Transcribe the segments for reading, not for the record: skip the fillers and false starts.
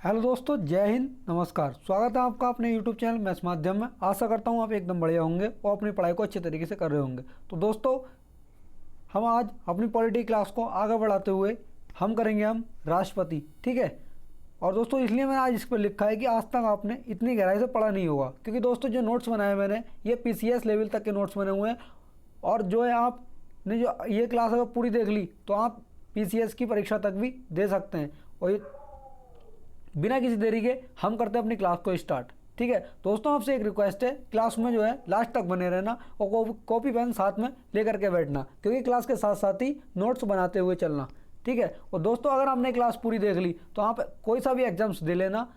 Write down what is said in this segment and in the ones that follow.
Hello दोस्तों, जय हिंद, नमस्कार। स्वागत है आपका अपने यूट्यूब चैनल मैथ्स माध्यम में। आशा करता हूँ आप एकदम बढ़िया होंगे और अपनी पढ़ाई को अच्छे तरीके से कर रहे होंगे। तो दोस्तों, हम आज अपनी पॉलिटी क्लास को आगे बढ़ाते हुए हम करेंगे राष्ट्रपति। ठीक है। और दोस्तों, इसलिए मैंने आज इस पर लिखा है कि आज तक आपने इतनी गहराई से पढ़ा नहीं होगा, क्योंकि दोस्तों जो नोट्स बनाए मैंने ये PCS लेवल तक के नोट्स बने हुए हैं। और जो है आपने जो ये क्लास अगर पूरी देख ली तो आप PCS की परीक्षा तक भी दे सकते हैं। और ये बिना किसी देरी के हम करते हैं अपनी क्लास को स्टार्ट। ठीक है दोस्तों, आपसे एक रिक्वेस्ट है, क्लास में जो है लास्ट तक बने रहना और कॉपी पेन साथ में लेकर के बैठना, क्योंकि क्लास के साथ साथ ही नोट्स बनाते हुए चलना। ठीक है। और दोस्तों, अगर आपने क्लास पूरी देख ली तो आप कोई सा भी एग्जाम्स दे लेना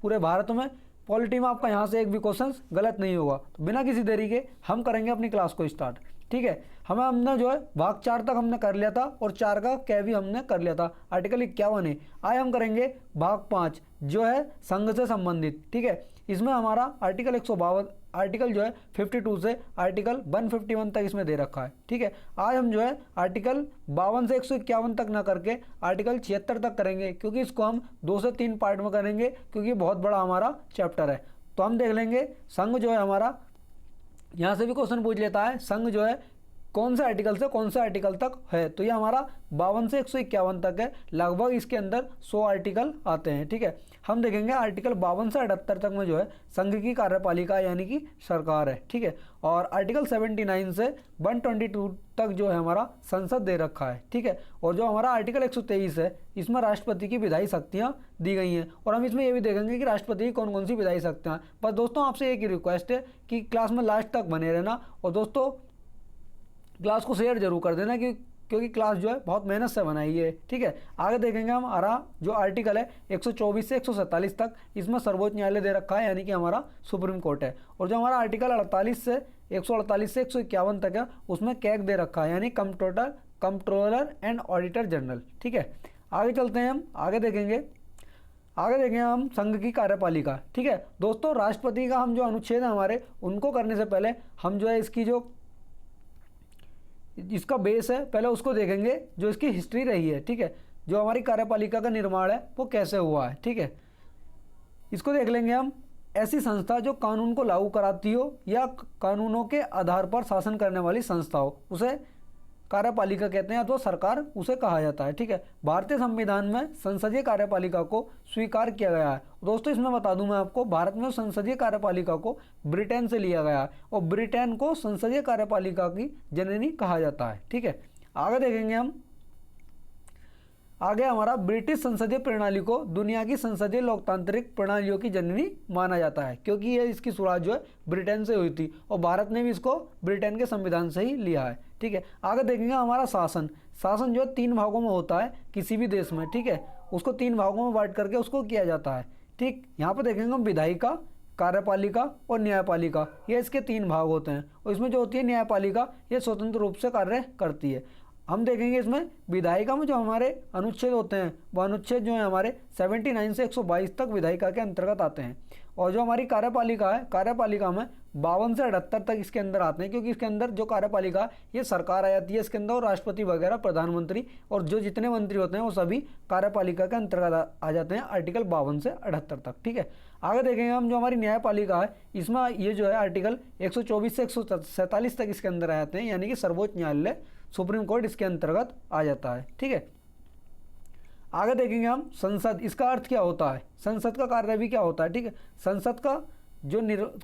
पूरे भारत में, पॉलिटी में आपका यहाँ से एक भी क्वेश्चन गलत नहीं होगा। तो बिना किसी देरी के हम करेंगे अपनी क्लास को स्टार्ट। ठीक है। हमने जो है भाग 4 तक हमने कर लिया था और 4 का कै भी हमने कर लिया था। आर्टिकल 51 है। आज हम करेंगे भाग 5 जो है संघ से संबंधित। ठीक है। इसमें हमारा आर्टिकल 152 आर्टिकल जो है 52 से आर्टिकल 151 तक इसमें दे रखा है। ठीक है। आज हम जो है आर्टिकल 52 से 151 तक ना करके आर्टिकल 76 तक करेंगे, क्योंकि इसको हम 2 से 3 पार्ट में करेंगे, क्योंकि बहुत बड़ा हमारा चैप्टर है। तो हम देख लेंगे संघ जो है हमारा, यहाँ से भी क्वेश्चन पूछ लेता है संघ जो है कौन से आर्टिकल से कौन से आर्टिकल तक है। तो ये हमारा 52 से 151 तक है। लगभग इसके अंदर 100 आर्टिकल आते हैं। ठीक है। हम देखेंगे आर्टिकल 52 से 78 तक में जो है संघ की कार्यपालिका यानी कि सरकार है। ठीक है। और आर्टिकल 79 से 122 तक जो है हमारा संसद दे रखा है। ठीक है। और जो हमारा आर्टिकल 123 है इसमें राष्ट्रपति की विधायी शक्तियाँ दी गई हैं। और हम इसमें ये भी देखेंगे कि राष्ट्रपति की कौन कौन सी विधायी शक्तियाँ। बस दोस्तों, आपसे एक ही रिक्वेस्ट है कि क्लास में लास्ट तक बने रहना और दोस्तों क्लास को शेयर जरूर कर देना, क्योंकि क्लास जो है बहुत मेहनत से बनाई है। ठीक है। आगे देखेंगे हम हमारा जो आर्टिकल है 124 से 147 तक, इसमें सर्वोच्च न्यायालय दे रखा है यानी कि हमारा सुप्रीम कोर्ट है। और जो हमारा आर्टिकल 148 से 151 तक है उसमें कैग दे रखा है यानी कंट्रोलर एंड ऑडिटर जनरल। ठीक है। आगे चलते हैं, हम आगे देखेंगे हम संघ की कार्यपालिका। ठीक है दोस्तों, राष्ट्रपति का हम जो अनुच्छेद है हमारे उनको करने से पहले हम जो है इसका बेस है पहले उसको देखेंगे, जो इसकी हिस्ट्री रही है। ठीक है। जो हमारी कार्यपालिका का निर्माण है वो कैसे हुआ है। ठीक है। इसको देख लेंगे हम। ऐसी संस्था जो कानून को लागू कराती हो या कानूनों के आधार पर शासन करने वाली संस्था हो उसे कार्यपालिका कहते हैं, अथवा सरकार उसे कहा जाता है। ठीक है। भारतीय संविधान में संसदीय कार्यपालिका को स्वीकार किया गया है। दोस्तों, इसमें बता दूं मैं आपको, भारत में संसदीय कार्यपालिका को ब्रिटेन से लिया गया है और ब्रिटेन को संसदीय कार्यपालिका की जननी कहा जाता है। ठीक है। आगे देखेंगे हम, आगे हमारा ब्रिटिश संसदीय प्रणाली को दुनिया की संसदीय लोकतांत्रिक प्रणालियों की जननी माना जाता है, क्योंकि ये इसकी शुरुआत जो है ब्रिटेन से हुई थी और भारत ने भी इसको ब्रिटेन के संविधान से ही लिया है। ठीक है। आगे देखेंगे हमारा शासन जो है 3 भागों में होता है किसी भी देश में। ठीक है। उसको 3 भागों में बांट करके उसको किया जाता है। ठीक। यहाँ पर देखेंगे हम विधायिका, कार्यपालिका और न्यायपालिका, ये इसके 3 भाग होते हैं। और इसमें जो होती है न्यायपालिका, ये स्वतंत्र रूप से कार्य करती है। हम देखेंगे इसमें विधायिका में जो हमारे अनुच्छेद होते हैं वो अनुच्छेद जो है हमारे 79 से 122 तक विधायिका के अंतर्गत आते हैं। और जो हमारी कार्यपालिका है, कार्यपालिका में 52 से 78 तक इसके अंदर आते हैं, क्योंकि इसके अंदर जो कार्यपालिका है ये सरकार आ जाती है इसके अंदर, और राष्ट्रपति वगैरह, प्रधानमंत्री और जो जितने मंत्री होते हैं वो सभी कार्यपालिका के अंतर्गत आ जाते हैं आर्टिकल 52 से 78 तक। ठीक है। आगे देखेंगे हम जो हमारी न्यायपालिका है इसमें ये जो है आर्टिकल 124 से 147 तक इसके अंदर आ जाते हैं, यानी कि सर्वोच्च न्यायालय सुप्रीम कोर्ट इसके अंतर्गत आ जाता है। ठीक है। आगे देखेंगे हम संसद, इसका अर्थ क्या होता है, संसद का कार्य भी क्या होता है। ठीक है। संसद का जो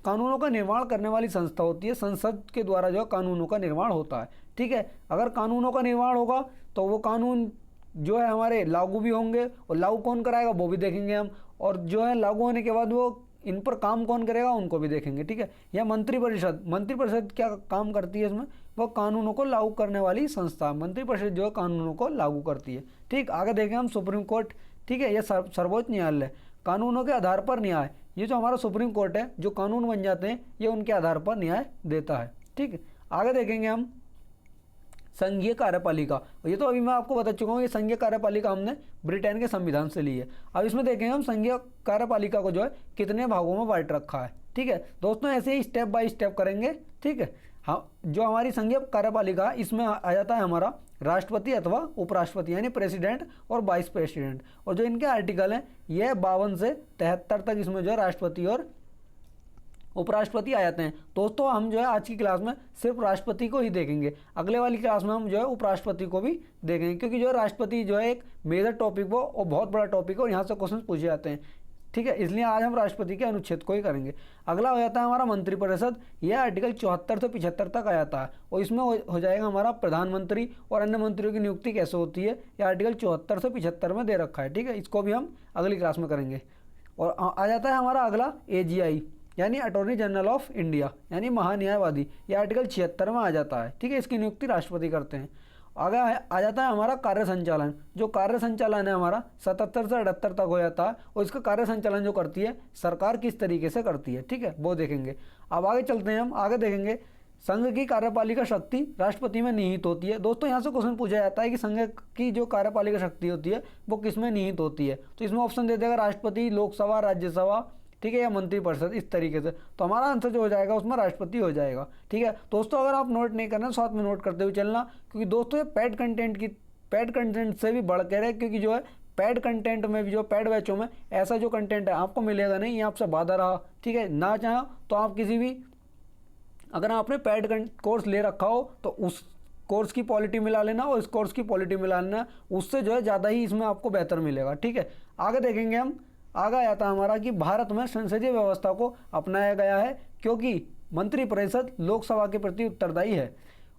कानूनों का निर्माण करने वाली संस्था होती है, संसद के द्वारा जो कानूनों का निर्माण होता है। ठीक है। अगर कानूनों का निर्माण होगा तो वो कानून जो है हमारे लागू भी होंगे, और लागू कौन कराएगा वो भी देखेंगे हम, और जो है लागू होने के बाद वो इन पर काम कौन करेगा उनको भी देखेंगे। ठीक है। या मंत्रिपरिषद क्या काम करती है इसमें, वो कानूनों को लागू करने वाली संस्था, मंत्रिपरिषद जो है कानूनों को लागू करती है। ठीक। आगे देखें हम सुप्रीम कोर्ट। ठीक है। यह सर्वोच्च न्यायालय, कानूनों के आधार पर न्याय, ये जो हमारा सुप्रीम कोर्ट है, जो कानून बन जाते हैं ये उनके आधार पर न्याय देता है। ठीक है। आगे देखेंगे हम संघीय कार्यपालिका। ये तो अभी मैं आपको बता चुका हूँ, ये संघीय कार्यपालिका हमने ब्रिटेन के संविधान से ली है। अब इसमें देखेंगे हम संघीय कार्यपालिका को जो है कितने भागों में बांट रखा है। ठीक है दोस्तों, ऐसे ही स्टेप बाय स्टेप करेंगे। ठीक है। हाँ, जो हमारी संघीय कार्यपालिका है इसमें आ जाता है हमारा राष्ट्रपति अथवा उपराष्ट्रपति यानी प्रेसिडेंट और वाइस प्रेसिडेंट। और जो इनके आर्टिकल हैं यह 52 से 73 तक इसमें जो है राष्ट्रपति और उपराष्ट्रपति आ जाते हैं। दोस्तों हम जो है आज की क्लास में सिर्फ राष्ट्रपति को ही देखेंगे, अगले वाली क्लास में हम जो है उपराष्ट्रपति को भी देखेंगे, क्योंकि जो है राष्ट्रपति जो है एक मेजर टॉपिक वो और बहुत बड़ा टॉपिक है और यहाँ से क्वेश्चन पूछे जाते हैं। ठीक है, इसलिए आज हम राष्ट्रपति के अनुच्छेद को ही करेंगे। अगला हो जाता है हमारा मंत्रिपरिषद। यह आर्टिकल 74 से 75 तक आ जाता है और इसमें हो जाएगा हमारा प्रधानमंत्री और अन्य मंत्रियों की नियुक्ति कैसे होती है, यह आर्टिकल 74 से 75 में दे रखा है। ठीक है, इसको भी हम अगली क्लास में करेंगे। और आ जाता है हमारा अगला AGI यानी अटॉर्नी जनरल ऑफ इंडिया यानी महान्यायवादी, यह आर्टिकल 76 में आ जाता है। ठीक है, इसकी नियुक्ति राष्ट्रपति करते हैं। आगे आ जाता है हमारा कार्य संचालन। जो कार्य संचालन है हमारा 77 से 78 तक हो जाता है और इसका कार्य संचालन जो करती है सरकार किस तरीके से करती है, ठीक है, वो देखेंगे। अब आगे चलते हैं, हम आगे देखेंगे संघ की कार्यपालिका शक्ति राष्ट्रपति में निहित होती है। दोस्तों यहाँ से क्वेश्चन पूछा जाता है कि संघ की जो कार्यपालिका शक्ति होती है वो किस में निहित होती है, तो इसमें ऑप्शन दे देगा राष्ट्रपति, लोकसभा, राज्यसभा, ठीक है, या मंत्रिपरिषद, इस तरीके से। तो हमारा आंसर जो हो जाएगा उसमें राष्ट्रपति हो जाएगा। ठीक है दोस्तों, अगर आप नोट नहीं करना साथ में नोट करते हुए चलना, क्योंकि दोस्तों ये पैड कंटेंट से भी बढ़ कर है, क्योंकि जो है पैड कंटेंट में भी जो पैड बैचों में ऐसा जो कंटेंट है आपको मिलेगा नहीं, ये आपसे वादा रहा। ठीक है, ना चाहो तो आप किसी भी, अगर आपने पैड कोर्स ले रखा हो तो उस कोर्स की क्वालिटी मिला लेना और इस कोर्स की क्वालिटी मिला लेना, उससे जो है ज़्यादा ही इसमें आपको बेहतर मिलेगा। ठीक है, आगे देखेंगे हम। आगे आता है हमारा कि भारत में संसदीय व्यवस्था को अपनाया गया है क्योंकि मंत्रिपरिषद लोकसभा के प्रति उत्तरदायी है।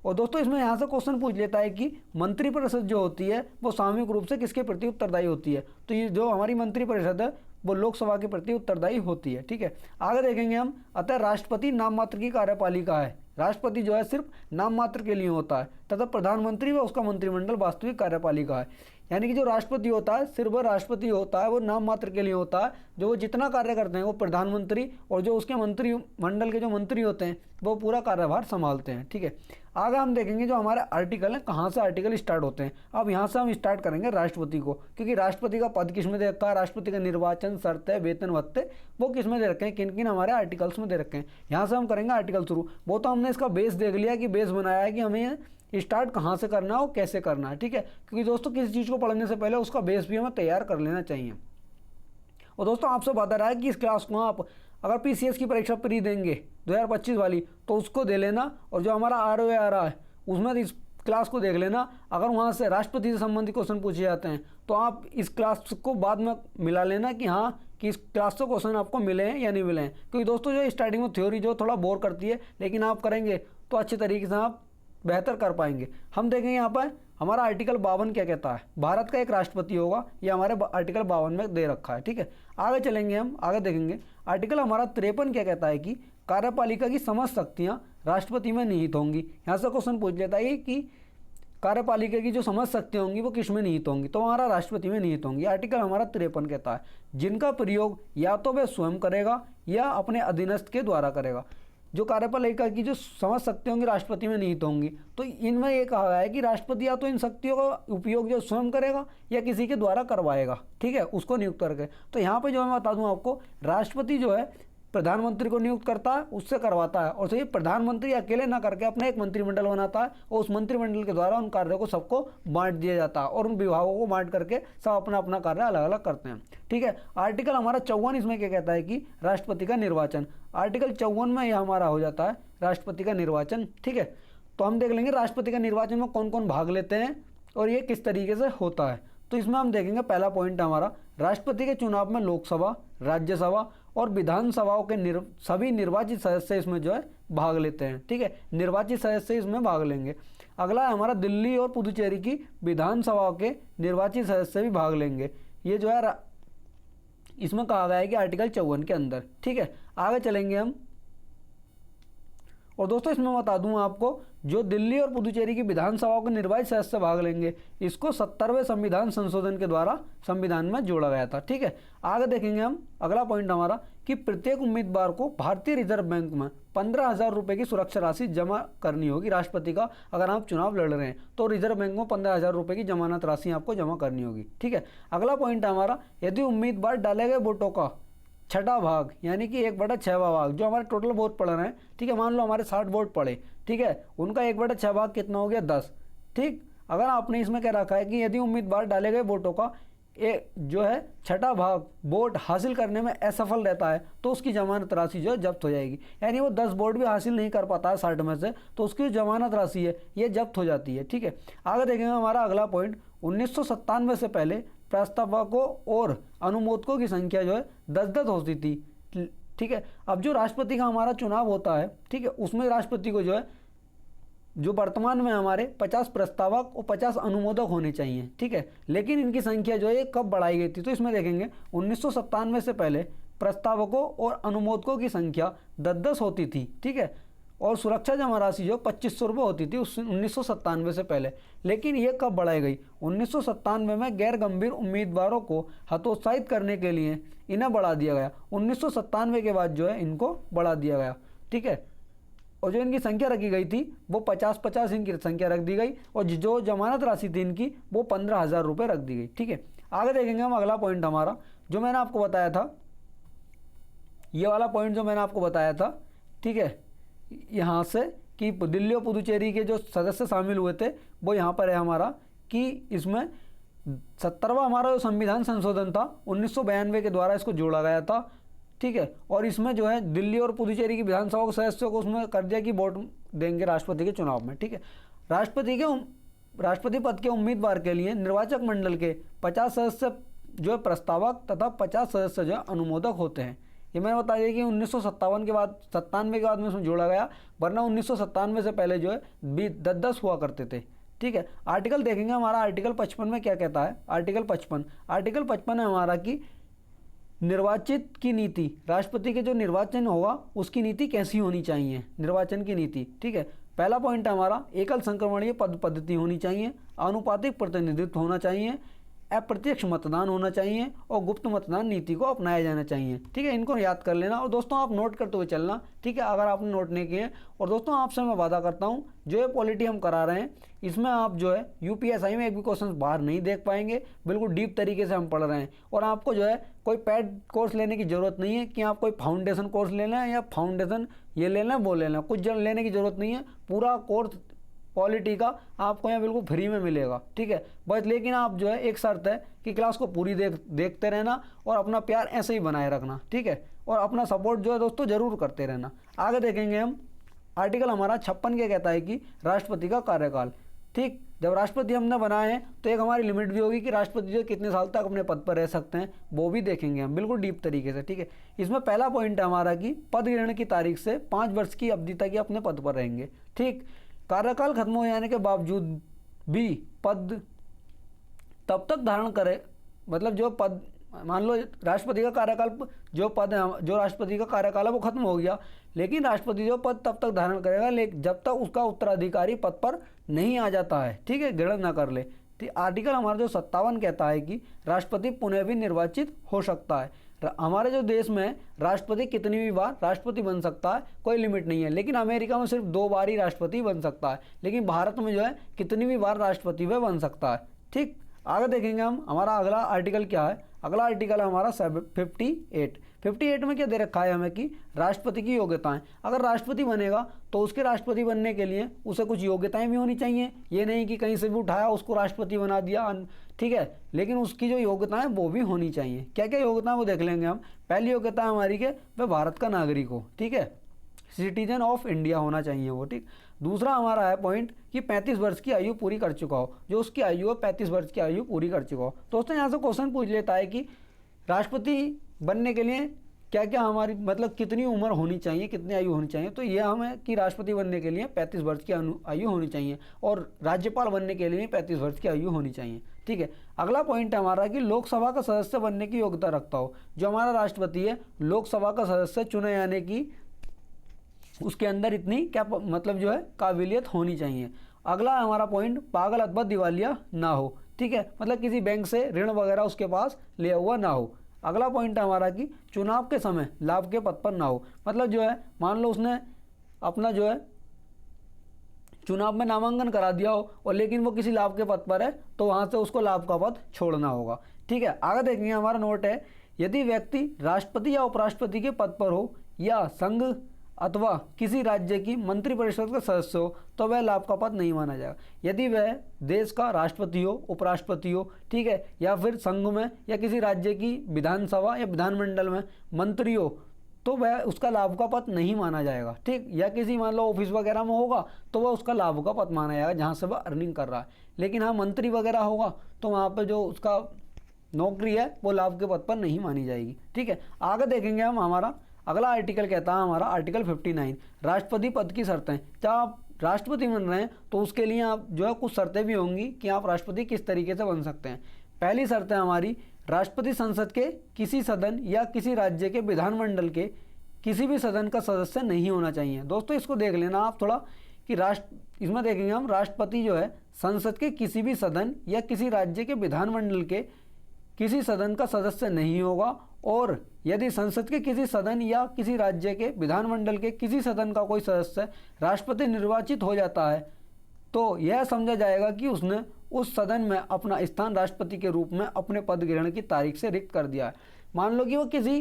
और दोस्तों इसमें यहाँ से क्वेश्चन पूछ लेता है कि मंत्रिपरिषद जो होती है वो सामूहिक रूप से किसके प्रति उत्तरदायी होती है, तो ये जो हमारी मंत्रिपरिषद है वो लोकसभा के प्रति उत्तरदायी होती है। ठीक है, आगे देखेंगे हम। अतः राष्ट्रपति नाम मात्र की कार्यपालिका है, राष्ट्रपति जो है सिर्फ नाम मात्र के लिए होता है, तथा प्रधानमंत्री व उसका मंत्रिमंडल वास्तविक कार्यपालिका है। यानी कि जो राष्ट्रपति होता है सिर्फ वह राष्ट्रपति होता है, वो नाम मात्र के लिए होता है। जो वो जितना कार्य करते हैं वो प्रधानमंत्री और जो उसके मंत्रिमंडल के जो मंत्री होते हैं वो पूरा कार्यभार संभालते हैं। ठीक है, आगे हम देखेंगे जो हमारे आर्टिकल हैं कहाँ से आर्टिकल स्टार्ट होते हैं। अब यहाँ से हम स्टार्ट करेंगे राष्ट्रपति को, क्योंकि राष्ट्रपति का पद किस में दे रखा है, राष्ट्रपति का निर्वाचन, शर्तें, वेतन भत्ते वो किस में दे रखे हैं, किन किन हमारे आर्टिकल्स में दे रखे हैं। यहाँ से हम करेंगे आर्टिकल शुरू। वो तो हमने इसका बेस देख लिया कि बेस बनाया है कि हमें स्टार्ट कहाँ से करना है और कैसे करना है। ठीक है, क्योंकि दोस्तों किसी चीज़ को पढ़ने से पहले उसका बेस भी हमें तैयार कर लेना चाहिए। और दोस्तों आपसे बता रहा है कि इस क्लास को आप अगर PCS की परीक्षा प्री देंगे 2025 वाली तो उसको दे लेना, और जो हमारा ROA आ रहा है उसमें इस क्लास को देख लेना। अगर वहाँ से राष्ट्रपति से संबंधित क्वेश्चन पूछे जाते हैं तो आप इस क्लास को बाद में मिला लेना कि हाँ कि इस क्लास से क्वेश्चन आपको मिले हैं या नहीं मिले हैं। क्योंकि दोस्तों जो स्टार्टिंग में थ्योरी जो थोड़ा बोर करती है, लेकिन आप करेंगे तो अच्छे तरीके से आप बेहतर कर पाएंगे। हम देखेंगे यहाँ पर हमारा आर्टिकल 52 क्या कहता है, भारत का एक राष्ट्रपति होगा, ये हमारे आर्टिकल 52 में दे रखा है। ठीक है, आगे चलेंगे हम, आगे देखेंगे आर्टिकल हमारा 53 क्या कहता है कि कार्यपालिका की समस्त शक्तियाँ राष्ट्रपति में निहित होंगी। यहाँ से क्वेश्चन पूछ लेता है कि कार्यपालिका की जो समस्त शक्तियाँ होंगी वो किस में निहित होंगी, तो हमारा राष्ट्रपति में निहित होंगी। आर्टिकल हमारा 53 कहता है जिनका प्रयोग या तो वह स्वयं करेगा या अपने अधीनस्थ के द्वारा करेगा। जो कार्यपालिका की जो समस्त शक्तियाँ होंगी राष्ट्रपति में निहित होंगी, तो इनमें ये कहा गया है कि राष्ट्रपति या तो इन शक्तियों का उपयोग जो स्वयं करेगा या किसी के द्वारा करवाएगा। ठीक है, उसको नियुक्त करके। तो यहाँ पे जो मैं बता दूँ आपको, राष्ट्रपति जो है प्रधानमंत्री को नियुक्त करता है, उससे करवाता है, और सही प्रधानमंत्री अकेले ना करके अपना एक मंत्रिमंडल बनाता है और उस मंत्रिमंडल के द्वारा उन कार्यों को सबको बांट दिया जाता है और उन विभागों को बांट करके सब अपना अपना कार्य अलग अलग करते हैं। ठीक है, आर्टिकल हमारा 54 इसमें क्या कहता है कि राष्ट्रपति का निर्वाचन। आर्टिकल 54 में यह हमारा हो जाता है राष्ट्रपति का निर्वाचन। ठीक है, तो हम देख लेंगे राष्ट्रपति का निर्वाचन में कौन कौन भाग लेते हैं और ये किस तरीके से होता है। तो इसमें हम देखेंगे पहला पॉइंट हमारा, राष्ट्रपति के चुनाव में लोकसभा, राज्यसभा और विधानसभाओं के सभी निर्वाचित सदस्य इसमें जो है भाग लेते हैं। ठीक है, निर्वाचित सदस्य इसमें भाग लेंगे। अगला है हमारा दिल्ली और पुदुचेरी की विधानसभाओं के निर्वाचित सदस्य भी भाग लेंगे। ये जो है इसमें कहा गया है कि आर्टिकल 54 के अंदर। ठीक है, आगे चलेंगे हम। और दोस्तों इसमें बता दूं आपको, जो दिल्ली और पुदुचेरी की विधानसभाओं के निर्वाचित सदस्य भाग लेंगे, इसको 70वें संविधान संशोधन के द्वारा संविधान में जोड़ा गया था। ठीक है, आगे देखेंगे हम। अगला पॉइंट हमारा कि प्रत्येक उम्मीदवार को भारतीय रिजर्व बैंक में 15,000 रुपये की सुरक्षा राशि जमा करनी होगी। राष्ट्रपति का अगर आप चुनाव लड़ रहे हैं तो रिजर्व बैंक में 15,000 रुपये की जमानत राशि आपको जमा करनी होगी। ठीक है, अगला पॉइंट हमारा, यदि उम्मीदवार डाले गए वोटों का छठा भाग यानी कि 1/6वां भाग, जो हमारे टोटल वोट पड़ रहे हैं, ठीक है, मान लो हमारे 60 वोट पड़े, ठीक है, उनका 1/6 भाग कितना हो गया, 10। ठीक, अगर आपने इसमें क्या रखा है कि यदि उम्मीदवार डाले गए वोटों का जो है छठा भाग वोट हासिल करने में असफल रहता है तो उसकी जमानत राशि जो है जब्त हो जाएगी। यानी वो 10 वोट भी हासिल नहीं कर पाता है 60 में से, तो उसकी जो जमानत राशि है ये जब्त हो जाती है। ठीक है, आगे देखेंगे हमारा अगला पॉइंट, 1997 से पहले प्रस्तावकों और अनुमोदकों की संख्या जो है 10-10 होती थी। ठीक है, अब जो राष्ट्रपति का हमारा चुनाव होता है, ठीक है, उसमें राष्ट्रपति को जो है, जो वर्तमान में हमारे 50 प्रस्तावक और 50 अनुमोदक होने चाहिए। ठीक है, लेकिन इनकी संख्या जो है कब बढ़ाई गई थी, तो इसमें देखेंगे 1997 से पहले प्रस्तावकों और अनुमोदकों की संख्या 10-10 होती थी। ठीक है, और सुरक्षा जमा राशि जो 2500 रुपये होती थी उस 1997 से पहले। लेकिन ये कब बढ़ाई गई, 1997 में गैर गंभीर उम्मीदवारों को हतोत्साहित करने के लिए इन्हें बढ़ा दिया गया। 1997 के बाद जो है इनको बढ़ा दिया गया। ठीक है, और जो इनकी संख्या रखी गई थी वो 50-50 इनकी संख्या रख दी गई, और जो जमानत राशि थी इनकी वो 15,000 रुपये रख दी गई। ठीक है, आगे देखेंगे हम अगला पॉइंट हमारा, जो मैंने आपको बताया था, ये वाला पॉइंट जो मैंने आपको बताया था, ठीक है, यहाँ से कि दिल्ली और पुदुचेरी के जो सदस्य शामिल हुए थे वो यहाँ पर है हमारा, कि इसमें 70वां हमारा जो संविधान संशोधन था 1992 के द्वारा इसको जोड़ा गया था। ठीक है, और इसमें जो है दिल्ली और पुदुचेरी की विधानसभा के सदस्यों को उसमें कर दिया कि वोट देंगे राष्ट्रपति के चुनाव में। ठीक है, राष्ट्रपति पद के उम्मीदवार के लिए निर्वाचक मंडल के 50 सदस्य जो है प्रस्तावक तथा 50 सदस्य जो है अनुमोदक होते हैं। ये मैंने बता दिया कि 1957 के बाद 97 के बाद में इसमें जोड़ा गया, वरना 1997 से पहले जो है 10-10 हुआ करते थे। ठीक है, आर्टिकल देखेंगे हमारा, आर्टिकल 55 में क्या कहता है। आर्टिकल 55 है हमारा कि निर्वाचित की नीति, राष्ट्रपति के जो निर्वाचन होगा उसकी नीति कैसी होनी चाहिए, निर्वाचन की नीति। ठीक है, पहला पॉइंट है हमारा, एकल संक्रमणीय पद पद्धति होनी चाहिए, आनुपातिक प्रतिनिधित्व होना चाहिए, अप्रत्यक्ष मतदान होना चाहिए और गुप्त मतदान नीति को अपनाया जाना चाहिए। ठीक है, इनको याद कर लेना और दोस्तों आप नोट करते हुए चलना। ठीक है, अगर आपने नोट नहीं किए, और दोस्तों आपसे मैं वादा करता हूँ जो ये पॉलिटी हम करा रहे हैं इसमें आप जो है यूपीएसआई में एक भी क्वेश्चन बाहर नहीं देख पाएंगे। बिल्कुल डीप तरीके से हम पढ़ रहे हैं, और आपको जो है कोई पैड कोर्स लेने की ज़रूरत नहीं है कि आप कोई फाउंडेशन कोर्स लेना है या फाउंडेशन ये लेना है वो लेना है, कुछ लेने की ज़रूरत नहीं है। पूरा कोर्स पॉलिटी का आपको यहाँ बिल्कुल फ्री में मिलेगा। ठीक है, बस लेकिन आप जो है एक शर्त है कि क्लास को पूरी देखते रहना और अपना प्यार ऐसे ही बनाए रखना। ठीक है, और अपना सपोर्ट जो है दोस्तों ज़रूर करते रहना। आगे देखेंगे हम, आर्टिकल हमारा 56 क्या कहता है कि राष्ट्रपति का कार्यकाल। ठीक, जब राष्ट्रपति हमने बनाए हैं तो एक हमारी लिमिट भी होगी कि राष्ट्रपति जो कितने साल तक अपने पद पर रह सकते हैं, वो भी देखेंगे हम बिल्कुल डीप तरीके से। ठीक है, इसमें पहला पॉइंट है हमारा कि पद ग्रहण की तारीख से 5 वर्ष की अवधि तक अपने पद पर रहेंगे। ठीक, कार्यकाल खत्म हो जाने के बावजूद भी पद तब तक धारण करे, मतलब जो पद, मान लो राष्ट्रपति का कार्यकाल, जो पद है, जो राष्ट्रपति का कार्यकाल है वो खत्म हो गया, लेकिन राष्ट्रपति जो पद तब तक धारण करेगा लेकिन जब तक उसका उत्तराधिकारी पद पर नहीं आ जाता है। ठीक है, ग्रहण ना कर ले। तो आर्टिकल हमारा जो 57 कहता है कि राष्ट्रपति पुनः भी निर्वाचित हो सकता है। हमारे जो देश में राष्ट्रपति कितनी भी बार राष्ट्रपति बन सकता है, कोई लिमिट नहीं है, लेकिन अमेरिका में सिर्फ 2 बार ही राष्ट्रपति बन सकता है, लेकिन भारत में जो है कितनी भी बार राष्ट्रपति वह बन सकता है। ठीक, आगे देखेंगे हम, हमारा अगला आर्टिकल क्या है। अगला आर्टिकल है हमारा 58 में क्या दे रखा है हमें कि राष्ट्रपति की योग्यताएं। अगर राष्ट्रपति बनेगा तो उसके राष्ट्रपति बनने के लिए उसे कुछ योग्यताएं भी होनी चाहिए। ये नहीं कि कहीं से भी उठाया उसको राष्ट्रपति बना दिया। ठीक है, लेकिन उसकी जो योग्यताएं वो भी होनी चाहिए। क्या क्या योग्यताएं वो देख लेंगे हम। पहली योग्यता हमारी के वह भारत का नागरिक हो। ठीक है, सिटीजन ऑफ इंडिया होना चाहिए वो। ठीक, दूसरा हमारा है पॉइंट कि 35 वर्ष की आयु पूरी कर चुका हो, जो उसकी आयु है 35 वर्ष की आयु पूरी कर चुका हो। दोस्तों यहाँ से क्वेश्चन पूछ लेता है कि राष्ट्रपति बनने के लिए क्या क्या हमारी, मतलब कितनी उम्र होनी चाहिए, कितनी आयु होनी चाहिए। तो ये हमें कि राष्ट्रपति बनने के लिए 35 वर्ष की आयु होनी चाहिए, और राज्यपाल बनने के लिए 35 वर्ष की आयु होनी चाहिए। ठीक है, अगला पॉइंट है हमारा कि लोकसभा का सदस्य बनने की योग्यता रखता हो। जो हमारा राष्ट्रपति है लोकसभा का सदस्य चुने जाने की उसके अंदर इतनी क्या मतलब जो है काबिलियत होनी चाहिए। अगला हमारा पॉइंट पागल अथवा दिवालिया ना हो। ठीक है, मतलब किसी बैंक से ऋण वगैरह उसके पास लिया हुआ ना हो। अगला पॉइंट है हमारा कि चुनाव के समय लाभ के पद पर ना हो। मतलब जो है मान लो उसने अपना जो है चुनाव में नामांकन करा दिया हो और लेकिन वो किसी लाभ के पद पर है तो वहाँ से उसको लाभ का पद छोड़ना होगा। ठीक। ठीक है, आगे देखेंगे हमारा नोट है, यदि व्यक्ति राष्ट्रपति या उपराष्ट्रपति के पद पर हो या संघ अथवा किसी राज्य की मंत्रिपरिषद का सदस्य हो तो वह लाभ का पद नहीं माना जाएगा। यदि वह देश का राष्ट्रपति हो, उपराष्ट्रपति हो, ठीक है, या फिर संघ में या किसी राज्य की विधानसभा या विधानमंडल में मंत्री हो तो वह उसका लाभ का पद नहीं माना जाएगा। ठीक, या किसी मान लो ऑफिस वगैरह में होगा तो वह उसका लाभ का पद माना जाएगा जहाँ से वह अर्निंग कर रहा है। लेकिन हाँ, मंत्री वगैरह होगा तो वहाँ पर जो उसका नौकरी है वो लाभ के पद पर नहीं मानी जाएगी। ठीक है, आगे देखेंगे हम हमारा अगला आर्टिकल कहता है हमारा आर्टिकल 59 राष्ट्रपति पद की शर्तें। जब आप राष्ट्रपति बन रहे हैं तो उसके लिए आप जो है कुछ शर्तें भी होंगी कि आप राष्ट्रपति किस तरीके से बन सकते हैं। पहली शर्त है हमारी, राष्ट्रपति संसद के किसी सदन या किसी राज्य के विधानमंडल के किसी भी सदन का सदस्य नहीं होना चाहिए। दोस्तों इसको देख लेना आप थोड़ा कि इसमें देखेंगे हम, राष्ट्रपति जो है संसद के किसी भी सदन या किसी राज्य के विधानमंडल के किसी सदन का सदस्य नहीं होगा, और यदि संसद के किसी सदन या किसी राज्य के विधानमंडल के किसी सदन का कोई सदस्य राष्ट्रपति निर्वाचित हो जाता है तो यह समझा जाएगा कि उसने उस सदन में अपना स्थान राष्ट्रपति के रूप में अपने पद ग्रहण की तारीख से रिक्त कर दिया है। मान लो कि वो किसी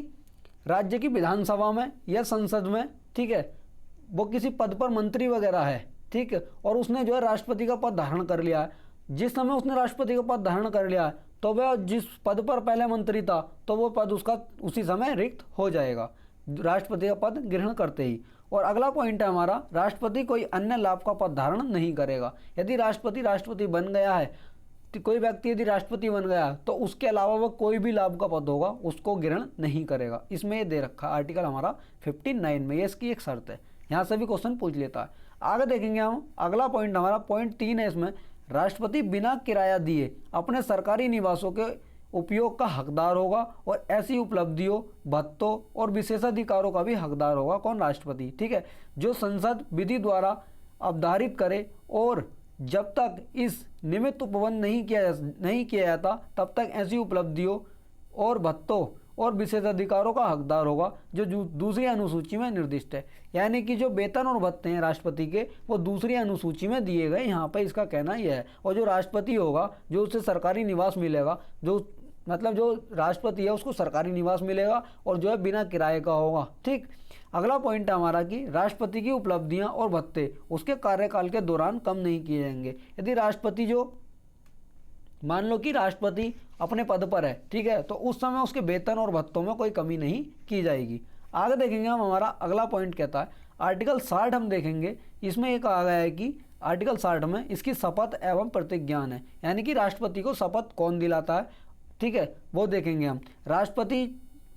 राज्य की विधानसभा में या संसद में, ठीक है, वो किसी पद पर मंत्री वगैरह है, ठीक है, और उसने जो है राष्ट्रपति का पद धारण कर लिया है। जिस समय उसने राष्ट्रपति का पद धारण कर लिया है तो वह जिस पद पर पहले मंत्री था तो वो पद उसका उसी समय रिक्त हो जाएगा राष्ट्रपति का पद ग्रहण करते ही। और अगला पॉइंट है हमारा, राष्ट्रपति कोई अन्य लाभ का पद धारण नहीं करेगा। यदि राष्ट्रपति बन गया है तो कोई व्यक्ति यदि राष्ट्रपति बन गया तो उसके अलावा वह कोई भी लाभ का पद होगा उसको ग्रहण नहीं करेगा। इसमें ये दे रखा आर्टिकल हमारा 59 में, ये इसकी एक शर्त है, यहाँ से भी क्वेश्चन पूछ लेता है। आगे देखेंगे हम अगला पॉइंट हमारा पॉइंट 3 है। इसमें राष्ट्रपति बिना किराया दिए अपने सरकारी निवासों के उपयोग का हकदार होगा और ऐसी उपलब्धियों, भत्तों और विशेषाधिकारों का भी हकदार होगा। कौन? राष्ट्रपति। ठीक है, जो संसद विधि द्वारा अवधारित करे और जब तक इस निमित्त उपबंध नहीं किया जाता तब तक ऐसी उपलब्धियों और भत्तों और विशेषाधिकारों का हकदार होगा जो दूसरी अनुसूची में निर्दिष्ट है। यानी कि जो वेतन और भत्ते हैं राष्ट्रपति के वो दूसरी अनुसूची में दिए गए, यहाँ पर इसका कहना यह है। और जो राष्ट्रपति होगा जो उससे सरकारी निवास मिलेगा, जो मतलब जो राष्ट्रपति है उसको सरकारी निवास मिलेगा और जो है बिना किराए का होगा। ठीक, अगला पॉइंट है हमारा कि राष्ट्रपति की उपलब्धियां और भत्ते उसके कार्यकाल के दौरान कम नहीं किए जाएंगे। यदि राष्ट्रपति जो मान लो कि राष्ट्रपति अपने पद पर है, ठीक है, तो उस समय उसके वेतन और भत्तों में कोई कमी नहीं की जाएगी। आगे देखेंगे हम हमारा अगला पॉइंट कहता है आर्टिकल 60 हम देखेंगे। इसमें एक आ गया है कि आर्टिकल 60 में इसकी शपथ एवं प्रतिज्ञान है, यानी कि राष्ट्रपति को शपथ कौन दिलाता है, ठीक है, वो देखेंगे हम। राष्ट्रपति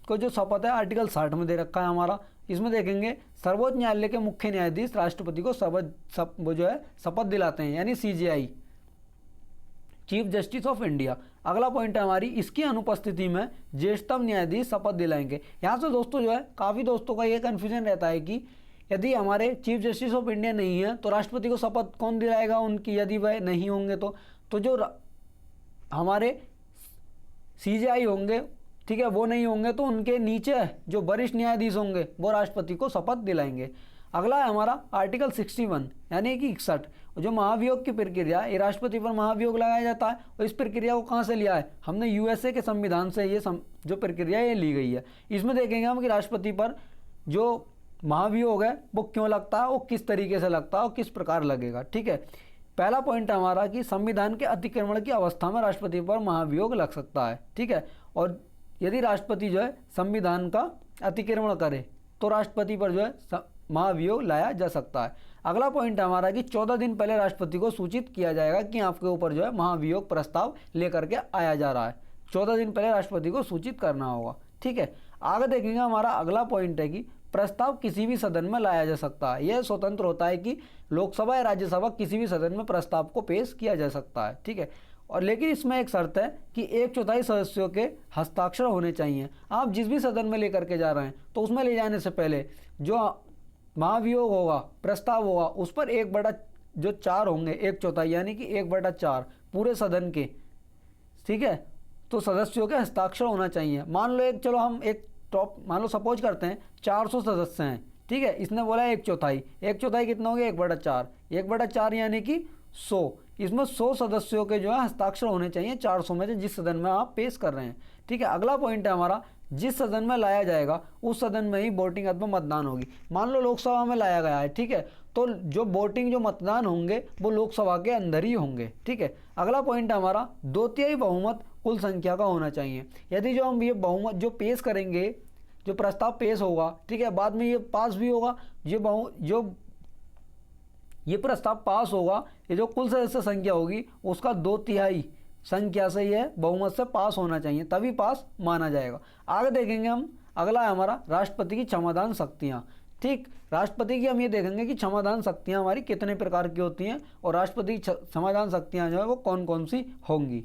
को जो शपथ है आर्टिकल 60 में दे रखा है हमारा। इसमें देखेंगे सर्वोच्च न्यायालय के मुख्य न्यायाधीश राष्ट्रपति को वो जो है शपथ दिलाते हैं, यानी CJI, chief justice of India. अगला पॉइंट है हमारी, इसकी अनुपस्थिति में ज्येष्ठतम न्यायाधीश शपथ दिलाएंगे। यहाँ से दोस्तों जो है काफ़ी दोस्तों का ये कन्फ्यूजन रहता है कि यदि हमारे चीफ जस्टिस ऑफ इंडिया नहीं है तो राष्ट्रपति को शपथ कौन दिलाएगा उनकी, यदि वह नहीं होंगे तो जो हमारे CJI होंगे, ठीक है, वो नहीं होंगे तो उनके नीचे जो वरिष्ठ न्यायाधीश होंगे वो राष्ट्रपति को शपथ दिलाएंगे। अगला है हमारा आर्टिकल 61 यानी कि 61, जो महाभियोग की प्रक्रिया, ये राष्ट्रपति पर महाभियोग लगाया जाता है। और इस प्रक्रिया को कहाँ से लिया है? हमने USA के संविधान से ये जो प्रक्रिया ये ली गई है। इसमें देखेंगे हम कि राष्ट्रपति पर जो महाभियोग है वो क्यों लगता है, वो किस तरीके से लगता है और किस प्रकार लगेगा। ठीक है, पहला पॉइंट है हमारा कि संविधान के अतिक्रमण की अवस्था में राष्ट्रपति पर महाभियोग लग सकता है। ठीक है, और यदि राष्ट्रपति जो है संविधान का अतिक्रमण करे तो राष्ट्रपति पर जो है महाभियोग लाया जा सकता है। अगला पॉइंट है हमारा कि 14 दिन पहले राष्ट्रपति को सूचित किया जाएगा कि आपके ऊपर जो है महाभियोग प्रस्ताव लेकर के आया जा रहा है। 14 दिन पहले राष्ट्रपति को सूचित करना होगा। ठीक है, आगे देखेंगे हमारा अगला पॉइंट है कि प्रस्ताव किसी भी सदन में लाया जा सकता है। यह स्वतंत्र होता है कि लोकसभा या राज्यसभा किसी भी सदन में प्रस्ताव को पेश किया जा सकता है। ठीक है, और लेकिन इसमें एक शर्त है कि 1/4 सदस्यों के हस्ताक्षर होने चाहिए। आप जिस भी सदन में लेकर के जा रहे हैं तो उसमें ले जाने से पहले जो महाभियोग होगा, प्रस्ताव होगा, उस पर 1/4 होंगे, 1/4 यानी कि 1/4 पूरे सदन के, ठीक है, तो सदस्यों के हस्ताक्षर होना चाहिए। मान लो चलो हम एक टॉप मान लो सपोज करते हैं 400 सदस्य हैं। ठीक है, इसने बोला 1/4, 1/4 कितना हो गया? 1/4, 1/4 यानी कि 100, इसमें 100 सदस्यों के जो है हस्ताक्षर होने चाहिए 400 में से, जिस सदन में आप पेश कर रहे हैं। ठीक है, अगला पॉइंट है हमारा, जिस सदन में लाया जाएगा उस सदन में ही वोटिंग अथवा मतदान होगी। मान लो लोकसभा में लाया गया है, ठीक है, तो जो वोटिंग जो मतदान होंगे वो लोकसभा के अंदर ही होंगे। ठीक है, अगला पॉइंट है हमारा 2/3 बहुमत कुल संख्या का होना चाहिए। यदि जो हम ये बहुमत जो पेश करेंगे, जो प्रस्ताव पेश होगा, ठीक है, बाद में ये पास भी होगा, ये प्रस्ताव पास होगा, ये जो कुल सदस्य संख्या होगी उसका 2/3 संख्या से यह बहुमत से पास होना चाहिए, तभी पास माना जाएगा। आगे देखेंगे हम, अगला है हमारा राष्ट्रपति की क्षमादान शक्तियाँ। ठीक, राष्ट्रपति की हम ये देखेंगे कि क्षमादान शक्तियाँ हमारी कितने प्रकार की होती हैं और राष्ट्रपति की क्षमादान शक्तियाँ जो है वो कौन कौन सी होंगी।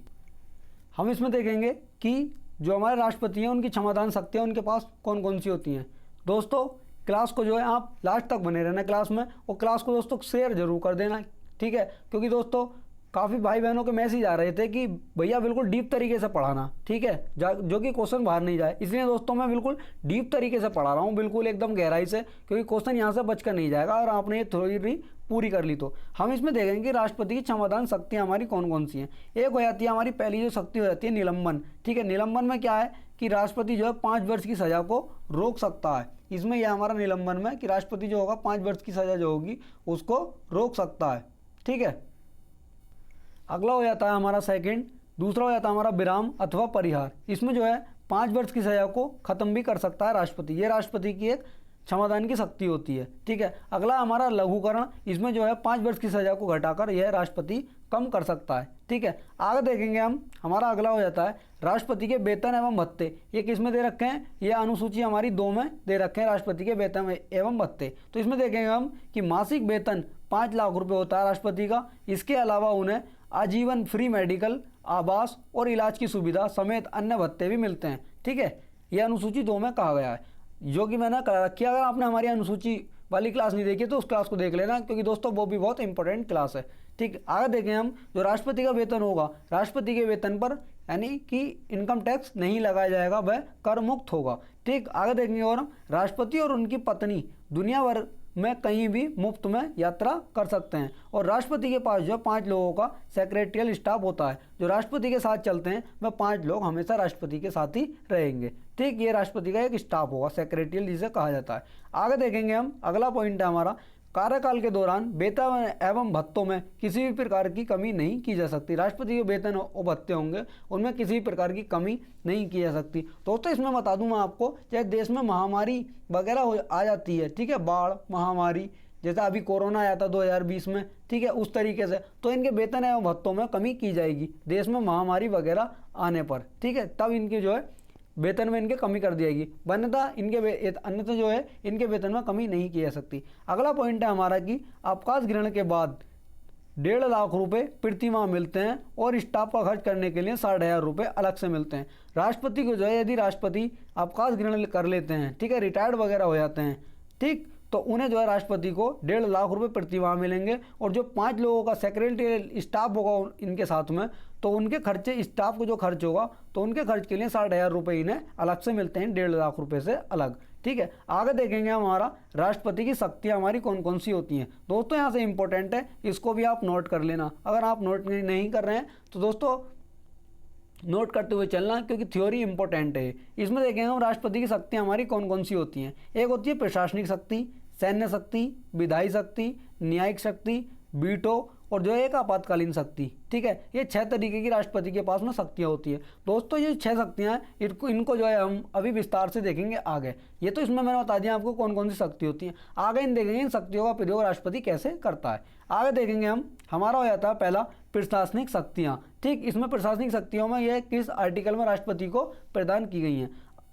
हम इसमें देखेंगे कि जो हमारे राष्ट्रपति हैं उनकी क्षमादान शक्तियाँ उनके पास कौन कौन सी होती हैं। दोस्तों क्लास को जो है आप लास्ट तक बने रहना क्लास में, और क्लास को दोस्तों शेयर जरूर कर देना। ठीक है, क्योंकि दोस्तों काफ़ी भाई बहनों के मैसेज आ रहे थे कि भैया बिल्कुल डीप तरीके से पढ़ाना, ठीक है, जो कि क्वेश्चन बाहर नहीं जाए। इसलिए दोस्तों मैं बिल्कुल डीप तरीके से पढ़ा रहा हूँ, बिल्कुल एकदम गहराई से, क्योंकि क्वेश्चन यहाँ से बचकर नहीं जाएगा और आपने ये थ्योरी पूरी कर ली। तो हम इसमें देखेंगे कि राष्ट्रपति की क्षमादान शक्तियाँ हमारी कौन कौन सी हैं। एक हो जाती है हमारी पहली जो शक्ति हो जाती है निलंबन। ठीक है, निलंबन में क्या है कि राष्ट्रपति जो है 5 वर्ष की सज़ा को रोक सकता है। इसमें यह हमारा निलंबन में कि राष्ट्रपति जो होगा 5 वर्ष की सज़ा जो होगी उसको रोक सकता है। ठीक है, अगला हो जाता है हमारा सेकंड, दूसरा हो जाता है हमारा विराम अथवा परिहार। इसमें जो है 5 वर्ष की सज़ा को ख़त्म भी कर सकता है राष्ट्रपति, ये राष्ट्रपति की एक क्षमादान की शक्ति होती है। ठीक है, अगला हमारा लघुकरण, इसमें जो है 5 वर्ष की सज़ा को घटाकर यह राष्ट्रपति कम कर सकता है। ठीक है, आगे देखेंगे हम, हमारा अगला हो जाता है राष्ट्रपति के वेतन एवं भत्ते। ये किस में दे रखे हैं, ये अनुसूची हमारी 2 में दे रखे हैं, राष्ट्रपति के वेतन एवं भत्ते। तो इसमें देखेंगे हम कि मासिक वेतन 5 लाख रुपए होता है राष्ट्रपति का। इसके अलावा उन्हें आजीवन फ्री मेडिकल, आवास और इलाज की सुविधा समेत अन्य भत्ते भी मिलते हैं। ठीक है, यह अनुसूची 2 में कहा गया है, जो कि मैंने करा रखी है। अगर आपने हमारी अनुसूची वाली क्लास नहीं देखी तो उस क्लास को देख लेना, क्योंकि दोस्तों वो भी बहुत इंपॉर्टेंट क्लास है। ठीक, आगे देखें हम, जो राष्ट्रपति का वेतन होगा, राष्ट्रपति के वेतन पर यानी कि इनकम टैक्स नहीं लगाया जाएगा, वह कर मुक्त होगा। ठीक, आगे देखेंगे और हम राष्ट्रपति और उनकी पत्नी दुनिया भर में कहीं भी मुफ्त में यात्रा कर सकते हैं। और राष्ट्रपति के पास जो 5 लोगों का सेक्रेटरियल स्टाफ होता है, जो राष्ट्रपति के साथ चलते हैं, वह 5 लोग हमेशा राष्ट्रपति के साथ ही रहेंगे। ठीक, ये राष्ट्रपति का एक स्टाफ होगा, सेक्रेटरियल जिसे कहा जाता है। आगे देखेंगे हम, अगला पॉइंट है हमारा कार्यकाल के दौरान वेतन एवं भत्तों में किसी भी प्रकार की कमी नहीं की जा सकती। राष्ट्रपति के वेतन और भत्ते होंगे उनमें किसी भी प्रकार की कमी नहीं की जा सकती। दोस्तों इसमें बता दूं मैं आपको, चाहे देश में महामारी वगैरह आ जाती है, ठीक है, बाढ़ महामारी, जैसा अभी कोरोना आया था 2020 में, ठीक है, उस तरीके से, तो इनके वेतन एवं भत्तों में कमी की जाएगी देश में महामारी वगैरह आने पर। ठीक है, तब इनके जो है वेतन में इनके कमी कर दी जाएगी, अन्यथा जो है इनके वेतन में कमी नहीं की जा सकती। अगला पॉइंट है हमारा कि अवकाश ग्रहण के बाद 1.5 लाख रुपए प्रति माह मिलते हैं और स्टाफ का खर्च करने के लिए 60,000 रुपये अलग से मिलते हैं। राष्ट्रपति को जो है, यदि राष्ट्रपति अवकाश ग्रहण कर लेते हैं, ठीक है, रिटायर्ड वगैरह हो जाते हैं, ठीक, तो उन्हें जो है राष्ट्रपति को 1.5 लाख रुपए प्रति माह मिलेंगे। और जो 5 लोगों का सेक्रेटरियल स्टाफ होगा इनके साथ में, तो उनके खर्चे, स्टाफ को जो खर्च होगा तो उनके खर्च के लिए 60,000 रुपये इन्हें अलग से मिलते हैं, 1.5 लाख रुपये से अलग। ठीक है, आगे देखेंगे हमारा राष्ट्रपति की शक्तियाँ हमारी कौन कौन सी होती हैं। दोस्तों यहाँ से इंपॉर्टेंट है, इसको भी आप नोट कर लेना। अगर आप नोट नहीं कर रहे हैं तो दोस्तों नोट करते हुए चलना, क्योंकि थ्योरी इंपॉर्टेंट है। इसमें देखेंगे हम राष्ट्रपति की शक्तियाँ हमारी कौन कौन सी होती हैं। एक होती है प्रशासनिक शक्ति, सैन्य शक्ति, विधायी शक्ति, न्यायिक शक्ति, वीटो और जो है एक आपातकालीन शक्ति। ठीक है, ये 6 तरीके की राष्ट्रपति के पास में शक्तियाँ होती है। दोस्तों ये 6 शक्तियाँ हैं, इनको जो है हम अभी विस्तार से देखेंगे आगे। ये तो इसमें मैंने बता दिया आपको कौन कौन सी शक्ति होती है। आगे इन देखेंगे इन शक्तियों का प्रयोग राष्ट्रपति कैसे करता है। आगे देखेंगे हम, हमारा हो जाता है पहला प्रशासनिक शक्तियाँ। ठीक, इसमें प्रशासनिक शक्तियों में यह किस आर्टिकल में राष्ट्रपति को प्रदान की गई हैं।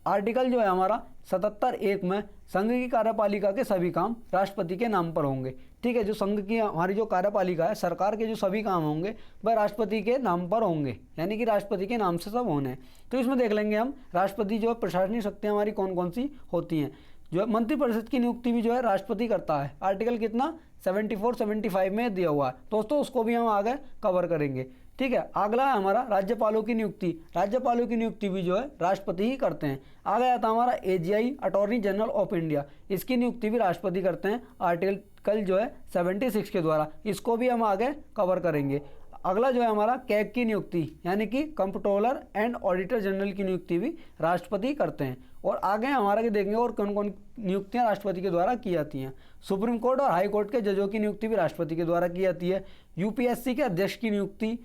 आर्टिकल जो है हमारा 77(1) में संघ की कार्यपालिका के सभी काम राष्ट्रपति के नाम पर होंगे। ठीक है, जो संघ की हमारी जो कार्यपालिका है, सरकार के जो सभी काम होंगे वह राष्ट्रपति के नाम पर होंगे, यानी कि राष्ट्रपति के नाम से सब होने हैं। तो इसमें देख लेंगे हम राष्ट्रपति जो प्रशासनिक शक्तियाँ हमारी कौन कौन सी होती हैं। जो है मंत्रिपरिषद की नियुक्ति भी जो है राष्ट्रपति करता है, आर्टिकल कितना 74-75 में दिया हुआ है। दोस्तों उसको भी हम आगे कवर करेंगे। ठीक है। अगला है हमारा राज्यपालों की नियुक्ति। राज्यपालों की नियुक्ति भी जो है राष्ट्रपति ही करते हैं। आ गया था हमारा AGI, attorney general of India. इसकी नियुक्ति भी राष्ट्रपति करते हैं आर्टिकल जो है 76 के द्वारा। इसको भी हम आगे कवर करेंगे। अगला जो है हमारा कैग की नियुक्ति, यानी कि कंप्ट्रोलर एंड ऑडिटर जनरल की नियुक्ति भी राष्ट्रपति करते हैं। और आगे हमारा के देखेंगे और कौन कौन नियुक्तियां राष्ट्रपति के द्वारा की जाती हैं। सुप्रीम कोर्ट और हाई कोर्ट के जजों की नियुक्ति भी राष्ट्रपति के द्वारा की जाती है। UPSC के अध्यक्ष की नियुक्ति,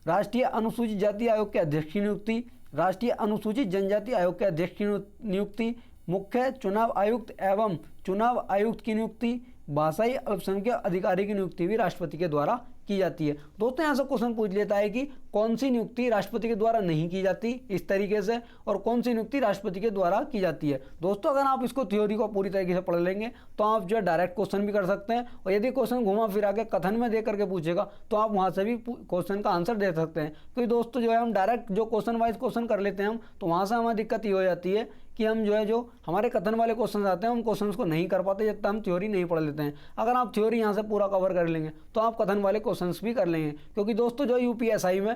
राष्ट्रीय अनुसूचित जाति आयोग के अध्यक्ष की नियुक्ति, राष्ट्रीय अनुसूचित जनजाति आयोग के अध्यक्ष की नियुक्ति, मुख्य चुनाव आयुक्त एवं चुनाव आयुक्त की नियुक्ति, भाषाई अल्पसंख्यक अधिकारी की नियुक्ति भी राष्ट्रपति के द्वारा की जाती है। दोस्तों यहाँ से क्वेश्चन पूछ लेता है कि कौन सी नियुक्ति राष्ट्रपति के द्वारा नहीं की जाती इस तरीके से, और कौन सी नियुक्ति राष्ट्रपति के द्वारा की जाती है। दोस्तों अगर आप इसको थ्योरी को पूरी तरीके से पढ़ लेंगे तो आप जो है डायरेक्ट क्वेश्चन भी कर सकते हैं, और यदि क्वेश्चन घुमा फिरा के कथन में दे करके पूछेगा तो आप वहाँ से भी क्वेश्चन का आंसर दे सकते हैं। क्योंकि दोस्तों जो है हम डायरेक्ट जो क्वेश्चन वाइज क्वेश्चन कर लेते हैं हम, तो वहाँ से हमारी दिक्कत ये हो जाती है कि हम जो है जो हमारे कथन वाले क्वेश्चन आते हैं हम क्वेश्चंस को नहीं कर पाते जब तक हम थ्योरी नहीं पढ़ लेते हैं। अगर आप थ्योरी यहाँ से पूरा कवर कर लेंगे तो आप कथन वाले क्वेश्चंस भी कर लेंगे। क्योंकि दोस्तों जो UPSI में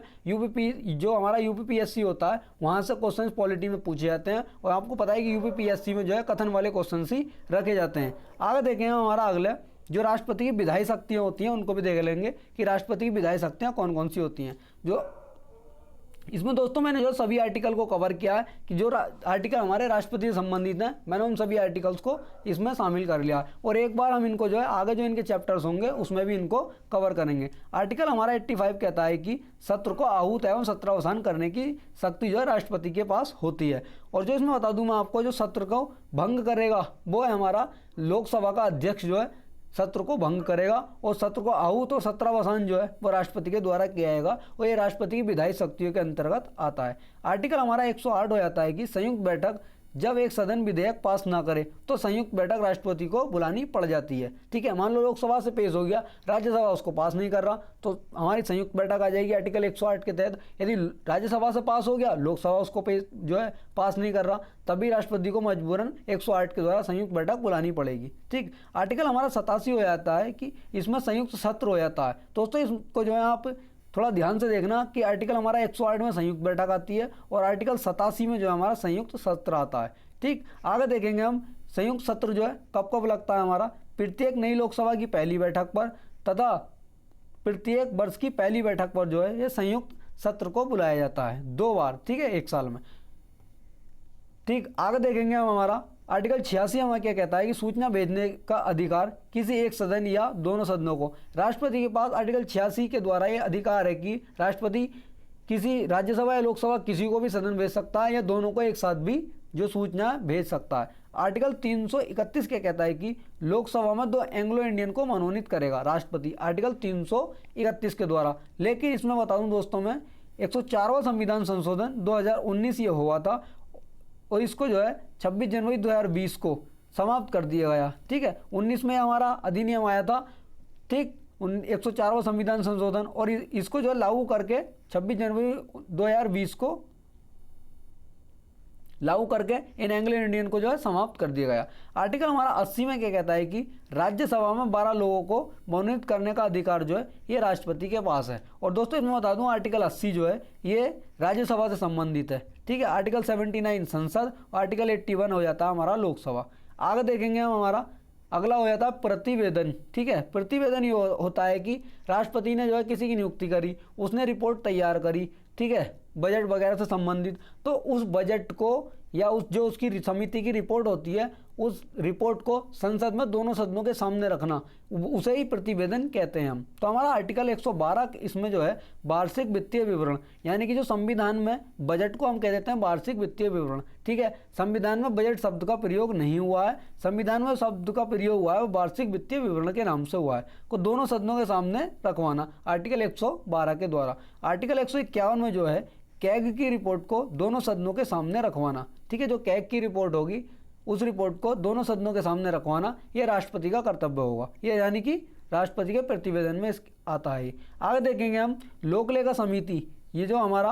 जो हमारा UPPSC होता है वहाँ से क्वेश्चंस पॉलिटी में पूछे जाते हैं, और आपको पता है कि UPPSC में जो है कथन वाले क्वेश्चंस ही रखे जाते हैं। आगे देखेंगे हमारा अगले जो राष्ट्रपति की विधायी शक्तियाँ होती हैं उनको भी देख लेंगे कि राष्ट्रपति की विधायी शक्तियाँ कौन कौन सी होती हैं। जो इसमें दोस्तों मैंने जो सभी आर्टिकल को कवर किया है कि जो आर्टिकल हमारे राष्ट्रपति से संबंधित हैं, मैंने उन सभी आर्टिकल्स को इसमें शामिल कर लिया। और एक बार हम इनको जो है आगे जो इनके चैप्टर्स होंगे उसमें भी इनको कवर करेंगे। आर्टिकल हमारा 85 कहता है कि सत्र को आहूत एवं सत्रावसान करने की शक्ति जो है राष्ट्रपति के पास होती है। और जो इसमें बता दूं मैं आपको, जो सत्र को भंग करेगा वो है हमारा लोकसभा का अध्यक्ष जो है सत्र को भंग करेगा, और सत्र को आहूत और सत्रावसान जो है वो राष्ट्रपति के द्वारा किया जाएगा, और ये राष्ट्रपति की विधायी शक्तियों के अंतर्गत आता है। आर्टिकल हमारा 108 हो जाता है कि संयुक्त बैठक जब एक सदन विधेयक पास ना करे तो संयुक्त बैठक राष्ट्रपति को बुलानी पड़ जाती है। ठीक है, मान लो लोकसभा से पेश हो गया, राज्यसभा उसको पास नहीं कर रहा, तो हमारी संयुक्त बैठक आ जाएगी आर्टिकल 108 के तहत। यदि राज्यसभा से पास हो गया, लोकसभा उसको जो है पास नहीं कर रहा, तभी राष्ट्रपति को मजबूरन 108 के द्वारा संयुक्त बैठक बुलानी पड़ेगी। ठीक, आर्टिकल हमारा 87 हो जाता है कि इसमें संयुक्त सत्र हो जाता है। दोस्तों इसको जो है आप थोड़ा ध्यान से देखना कि आर्टिकल हमारा 108 में संयुक्त बैठक आती है, और आर्टिकल 87 में जो है हमारा संयुक्त सत्र आता है। ठीक, आगे देखेंगे हम संयुक्त सत्र जो है कब कब लगता है हमारा, प्रत्येक नई लोकसभा की पहली बैठक पर तथा प्रत्येक वर्ष की पहली बैठक पर जो है ये संयुक्त सत्र को बुलाया जाता है 2 बार। ठीक है, 1 साल में। ठीक, आगे देखेंगे हम हमारा आर्टिकल 86 हमें क्या कहता है कि सूचना भेजने का अधिकार किसी एक सदन या दोनों सदनों को, राष्ट्रपति के पास आर्टिकल 86 के द्वारा ये अधिकार है कि राष्ट्रपति किसी राज्यसभा या लोकसभा किसी को भी सदन भेज सकता है, या दोनों को एक साथ भी जो सूचना भेज सकता है। आर्टिकल 331 क्या कहता है कि लोकसभा में 2 एंग्लो इंडियन को मनोनीत करेगा राष्ट्रपति, आर्टिकल 331 के द्वारा। लेकिन इसमें बता दूं दोस्तों मैं 104वां संविधान संशोधन 2019 ये हुआ था, और इसको जो है 26 जनवरी 2020 को समाप्त कर दिया गया। ठीक है, 19 में हमारा अधिनियम आया था। ठीक, 104वां संविधान संशोधन, और इसको जो है लागू करके 26 जनवरी 2020 को लागू करके इन एंग्लो इंडियन को जो है समाप्त कर दिया गया। आर्टिकल हमारा 80 में क्या कहता है कि राज्यसभा में 12 लोगों को मनोनीत करने का अधिकार जो है ये राष्ट्रपति के पास है। और दोस्तों इसमें बता दूं आर्टिकल 80 जो है ये राज्यसभा से संबंधित है। ठीक है, आर्टिकल 79 संसद, आर्टिकल 81 हो जाता है हमारा लोकसभा। आगे देखेंगे हम हमारा अगला हो जाता है प्रतिवेदन। ठीक है, प्रतिवेदन ये होता है कि राष्ट्रपति ने जो है किसी की नियुक्ति करी, उसने रिपोर्ट तैयार करी, ठीक है, बजट वगैरह से संबंधित, तो उस बजट को या उस जो उसकी समिति की रिपोर्ट होती है उस रिपोर्ट को संसद में दोनों सदनों के सामने रखना, उसे ही प्रतिवेदन कहते हैं हम। तो हमारा आर्टिकल 112 इसमें जो है वार्षिक वित्तीय विवरण, यानी कि जो संविधान में बजट को हम कह देते हैं वार्षिक वित्तीय विवरण। ठीक है, संविधान में बजट शब्द का प्रयोग नहीं हुआ है, संविधान में शब्द का प्रयोग हुआ है वो वार्षिक वित्तीय विवरण के नाम से हुआ है, को दोनों सदनों के सामने रखवाना आर्टिकल 112 के द्वारा। आर्टिकल 151 में जो है कैग की रिपोर्ट को दोनों सदनों के सामने रखवाना। ठीक है, जो कैग की रिपोर्ट होगी उस रिपोर्ट को दोनों सदनों के सामने रखवाना ये राष्ट्रपति का कर्तव्य होगा, ये यानी कि राष्ट्रपति के प्रतिवेदन में आता है। आगे देखेंगे हम लोक लेखा समिति, ये जो हमारा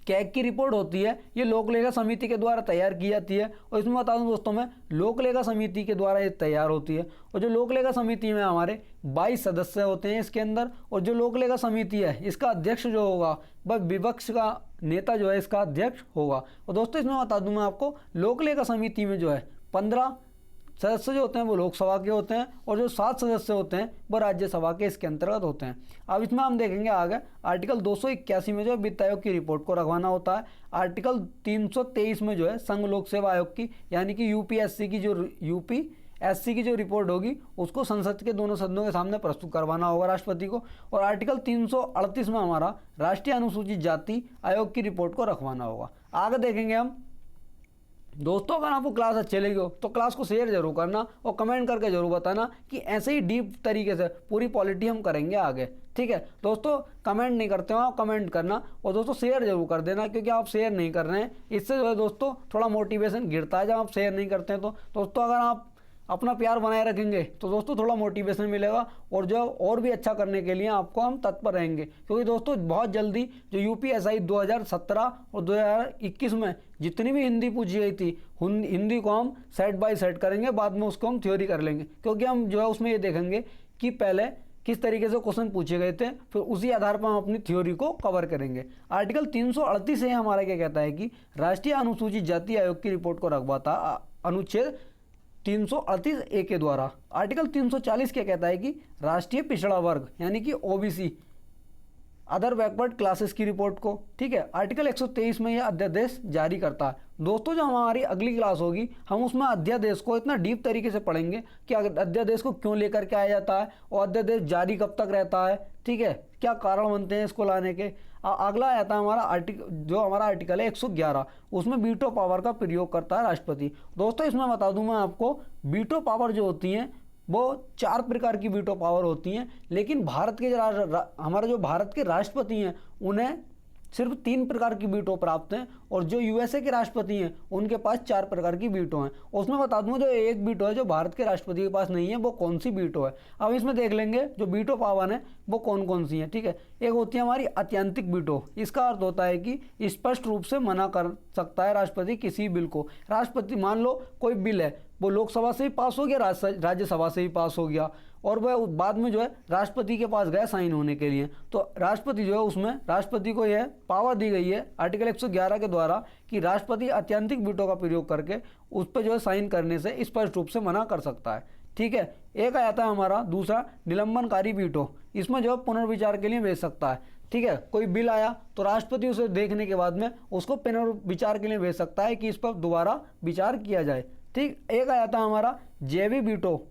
कैग की रिपोर्ट होती है ये लोक लेखा समिति के द्वारा तैयार की जाती है। और इसमें बता दूं दोस्तों मैं, लोक लेखा समिति के द्वारा ये तैयार होती है। और जो लोक लेखा समिति में हमारे 22 सदस्य होते हैं इसके अंदर। और जो लोक लेखा समिति है इसका अध्यक्ष जो होगा वह विपक्ष का नेता जो है इसका अध्यक्ष होगा। और दोस्तों इसमें बता दूं मैं आपको, लोक लेखा समिति में जो है 15 सदस्य जो होते हैं वो लोकसभा के होते हैं और जो 7 सदस्य होते हैं वो राज्यसभा के इसके अंतर्गत होते हैं। अब इसमें हम देखेंगे आगे आर्टिकल 281 में जो है वित्त आयोग की रिपोर्ट को रखवाना होता है। आर्टिकल 323 में जो है संघ लोक सेवा आयोग की यानी कि यूपीएससी की जो रिपोर्ट होगी उसको संसद के दोनों सदनों के सामने प्रस्तुत करवाना होगा राष्ट्रपति को। और आर्टिकल 338 में हमारा राष्ट्रीय अनुसूचित जाति आयोग की रिपोर्ट को रखवाना होगा। आगे देखेंगे हम दोस्तों, अगर आपको क्लास अच्छी लगी हो तो क्लास को शेयर जरूर करना और कमेंट करके जरूर बताना कि ऐसे ही डीप तरीके से पूरी पॉलिटी हम करेंगे आगे। ठीक है दोस्तों, कमेंट नहीं करते हो आप, कमेंट करना और दोस्तों शेयर जरूर कर देना, क्योंकि आप शेयर नहीं कर रहे हैं इससे जो है दोस्तों थोड़ा मोटिवेशन गिरता है जब आप शेयर नहीं करते हैं। तो दोस्तों अगर आप अपना प्यार बनाए रखेंगे तो दोस्तों थोड़ा मोटिवेशन मिलेगा और जो और भी अच्छा करने के लिए आपको हम तत्पर रहेंगे। क्योंकि दोस्तों बहुत जल्दी जो यूपीएसआई 2017 और 2021 में जितनी भी हिंदी पूछी गई थी हिंदी को हम सेट बाय सेट करेंगे, बाद में उसको हम थ्योरी कर लेंगे। क्योंकि हम जो है उसमें ये देखेंगे कि पहले किस तरीके से क्वेश्चन पूछे गए थे, फिर उसी आधार पर हम अपनी थ्योरी को कवर करेंगे। आर्टिकल 338 से हमारा क्या कहता है कि राष्ट्रीय अनुसूचित जाति आयोग की रिपोर्ट को रखवाता अनुच्छेद 338 ए के द्वारा। आर्टिकल 340 क्या कहता है कि राष्ट्रीय पिछड़ा वर्ग यानी कि ओबीसी अदर बैकवर्ड क्लासेस की रिपोर्ट को। ठीक है, आर्टिकल 123 में यह अध्यादेश जारी करता है। दोस्तों जो हमारी अगली क्लास होगी हम उसमें अध्यादेश को इतना डीप तरीके से पढ़ेंगे कि अध्यादेश को क्यों लेकर के आया जाता है और अध्यादेश जारी कब तक रहता है। ठीक है, क्या कारण बनते हैं इसको लाने के। अगला आता है हमारा आर्टिकल है 111, उसमें वीटो पावर का प्रयोग करता है राष्ट्रपति। दोस्तों इसमें बता दूं मैं आपको, वीटो पावर जो होती हैं वो 4 प्रकार की वीटो पावर होती हैं, लेकिन भारत के हमारे जो भारत के राष्ट्रपति हैं उन्हें सिर्फ 3 प्रकार की वीटो प्राप्त हैं। और जो यूएसए के राष्ट्रपति हैं उनके पास 4 प्रकार की वीटो हैं। उसमें बता दूं जो एक वीटो है जो भारत के राष्ट्रपति के पास नहीं है वो कौन सी वीटो है। अब इसमें देख लेंगे जो वीटो पावर है वो कौन कौन सी है। ठीक है, एक होती है हमारी अत्यंतिक वीटो। इसका अर्थ होता है कि स्पष्ट रूप से मना कर सकता है राष्ट्रपति किसी बिल को। राष्ट्रपति मान लो कोई बिल है वो लोकसभा से ही पास हो गया, राज्यसभा से ही पास हो गया और वह बाद में जो है राष्ट्रपति के पास गया साइन होने के लिए, तो राष्ट्रपति जो है उसमें राष्ट्रपति को यह पावर दी गई है आर्टिकल 111 के द्वारा कि राष्ट्रपति अत्यंतिक वीटो का प्रयोग करके उस पर जो है साइन करने से स्पष्ट रूप से मना कर सकता है। ठीक है, एक आता है हमारा दूसरा निलंबनकारी वीटो। इसमें जो है पुनर्विचार के लिए भेज सकता है। ठीक है, कोई बिल आया तो राष्ट्रपति उसे देखने के बाद में उसको पुनर्विचार के लिए भेज सकता है कि इस पर दोबारा विचार किया जाए। ठीक, एक आया था हमारा जेवी वीटो।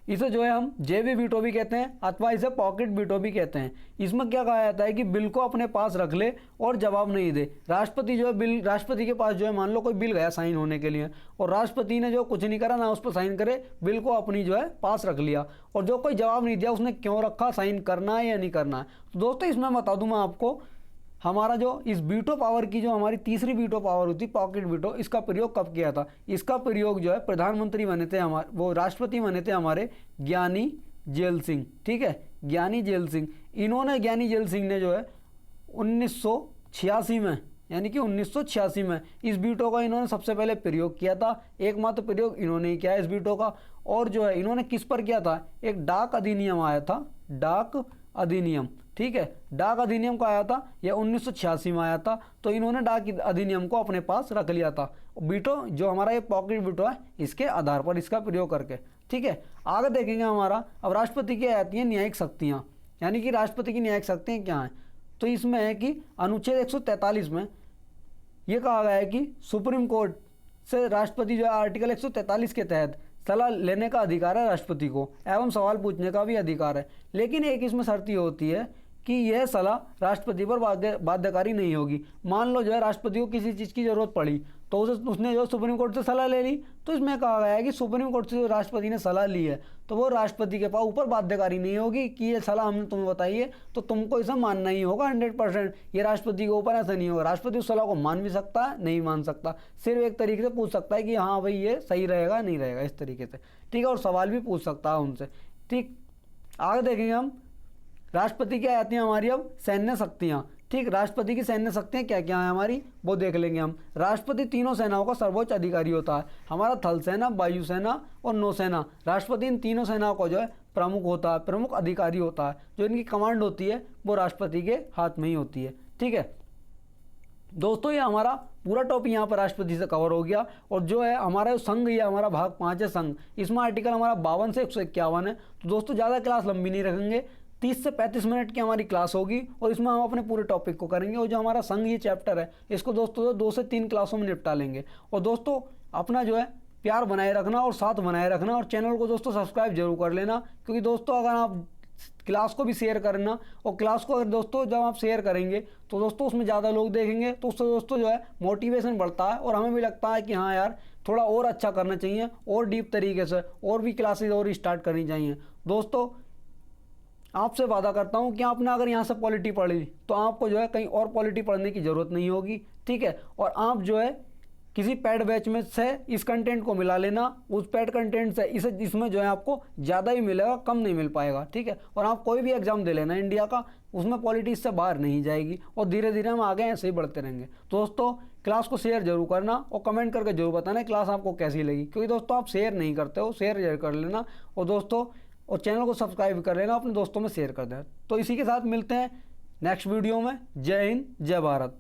इसे जो है हम जेवी वीटो भी कहते हैं अथवा इसे पॉकेट वीटो भी कहते हैं। इसमें क्या कहा जाता है कि बिल को अपने पास रख ले और जवाब नहीं दे। राष्ट्रपति जो है राष्ट्रपति के पास जो है मान लो कोई बिल गया साइन होने के लिए और राष्ट्रपति ने जो कुछ नहीं करा ना उस पर साइन करे, बिल को अपनी जो है पास रख लिया और जो कोई जवाब नहीं दिया उसने क्यों रखा, साइन करना है या नहीं करना है। तो दोस्तों इसमें बता दूं मैं आपको, हमारा जो इस वीटो पावर की जो हमारी तीसरी वीटो पावर होती पॉकेट वीटो, इसका प्रयोग कब किया था। इसका प्रयोग जो है प्रधानमंत्री बने थे हमारे, वो राष्ट्रपति बने थे हमारे ज्ञानी जेल सिंह। ठीक है, ज्ञानी जेल सिंह, ज्ञानी जेल सिंह ने जो है 1986 में यानी कि 1986 में इस वीटो का इन्होंने सबसे पहले प्रयोग किया था। एकमात्र प्रयोग इन्होंने ही किया इस वीटो का। और जो है इन्होंने किस पर किया था, एक डाक अधिनियम आया था, डाक अधिनियम। ठीक है, डाक अधिनियम का आया था, यह 1986 में आया था। तो इन्होंने डाक अधिनियम को अपने पास रख लिया था वीटो जो हमारा ये पॉकेट वीटो है इसके आधार पर इसका प्रयोग करके। ठीक है, आगे देखेंगे हमारा अब राष्ट्रपति की आती हैं न्यायिक शक्तियाँ, यानी कि राष्ट्रपति की न्यायिक शक्तियाँ क्या हैं। तो इसमें है कि अनुच्छेद 143 में यह कहा गया है कि सुप्रीम कोर्ट से राष्ट्रपति जो है आर्टिकल 143 के तहत सलाह लेने का अधिकार है राष्ट्रपति को एवं सवाल पूछने का भी अधिकार है। लेकिन एक इसमें शर्त ये होती है कि यह सलाह राष्ट्रपति पर बाध्यकारी नहीं होगी। मान लो जो है राष्ट्रपति को किसी चीज़ की जरूरत पड़ी तो उसने जो सुप्रीम कोर्ट से सलाह ले ली, तो इसमें कहा गया है कि सुप्रीम कोर्ट से जो राष्ट्रपति ने सलाह ली है तो वो राष्ट्रपति के पास ऊपर बाध्यकारी नहीं होगी कि ये सलाह हमने तुम्हें बताई है तो तुमको इसे मानना ही होगा 100%। ये राष्ट्रपति के ऊपर ऐसा नहीं होगा। राष्ट्रपति उस सलाह को मान भी सकता है, नहीं मान सकता, सिर्फ एक तरीके से पूछ सकता है कि हाँ भाई ये सही रहेगा नहीं रहेगा, इस तरीके से। ठीक है, और सवाल भी पूछ सकता है उनसे। ठीक, आगे देखेंगे हम राष्ट्रपति क्या आती हैं हमारी अब सैन्य शक्तियाँ। ठीक, राष्ट्रपति की सैन्य शक्तियाँ क्या क्या है हमारी, वो देख लेंगे हम। राष्ट्रपति तीनों सेनाओं का सर्वोच्च अधिकारी होता है। हमारा थल सेना, वायुसेना और नौसेना, राष्ट्रपति इन तीनों सेनाओं का जो है प्रमुख होता है, प्रमुख अधिकारी होता है। जो इनकी कमांड होती है वो राष्ट्रपति के हाथ में ही होती है। ठीक है दोस्तों, ये हमारा पूरा टॉपिक यहाँ पर राष्ट्रपति से कवर हो गया। और जो है हमारा संघ, ये हमारा भाग 5 है संघ, इसमें आर्टिकल हमारा 52 से 151 है। तो दोस्तों ज़्यादा क्लास लंबी नहीं रखेंगे, 30 से 35 मिनट की हमारी क्लास होगी और इसमें हम अपने पूरे टॉपिक को करेंगे। और जो हमारा संघ ये चैप्टर है इसको दोस्तों 2 से 3 क्लासों में निपटा लेंगे। और दोस्तों अपना जो है प्यार बनाए रखना और साथ बनाए रखना, और चैनल को दोस्तों सब्सक्राइब जरूर कर लेना। क्योंकि दोस्तों अगर आप क्लास को भी शेयर करना, और क्लास को अगर दोस्तों जब आप शेयर करेंगे तो दोस्तों उसमें ज़्यादा लोग देखेंगे, तो उससे दोस्तों जो है मोटिवेशन बढ़ता है और हमें भी लगता है कि हाँ यार थोड़ा और अच्छा करना चाहिए, और डीप तरीके से और भी क्लासेस और स्टार्ट करनी चाहिए। दोस्तों आपसे वादा करता हूँ कि आपने अगर यहाँ से पॉलिटी पढ़ ली तो आपको जो है कहीं और पॉलिटी पढ़ने की ज़रूरत नहीं होगी। ठीक है, और आप जो है किसी पैड बैच में से इस कंटेंट को मिला लेना, उस पैड कंटेंट से इसमें जो है आपको ज़्यादा ही मिलेगा, कम नहीं मिल पाएगा। ठीक है, और आप कोई भी एग्जाम दे लेना इंडिया का, उसमें पॉलिटिक्स से बाहर नहीं जाएगी, और धीरे धीरे हम आगे ऐसे ही बढ़ते रहेंगे। तो दोस्तों क्लास को शेयर जरूर करना और कमेंट करके जरूर बताना क्लास आपको कैसी लगी। क्योंकि दोस्तों आप शेयर नहीं करते हो, शेयर जरूर कर लेना। और दोस्तों और चैनल को सब्सक्राइब कर लेना, अपने दोस्तों में शेयर कर देना। तो इसी के साथ मिलते हैं नेक्स्ट वीडियो में। जय हिंद, जय भारत।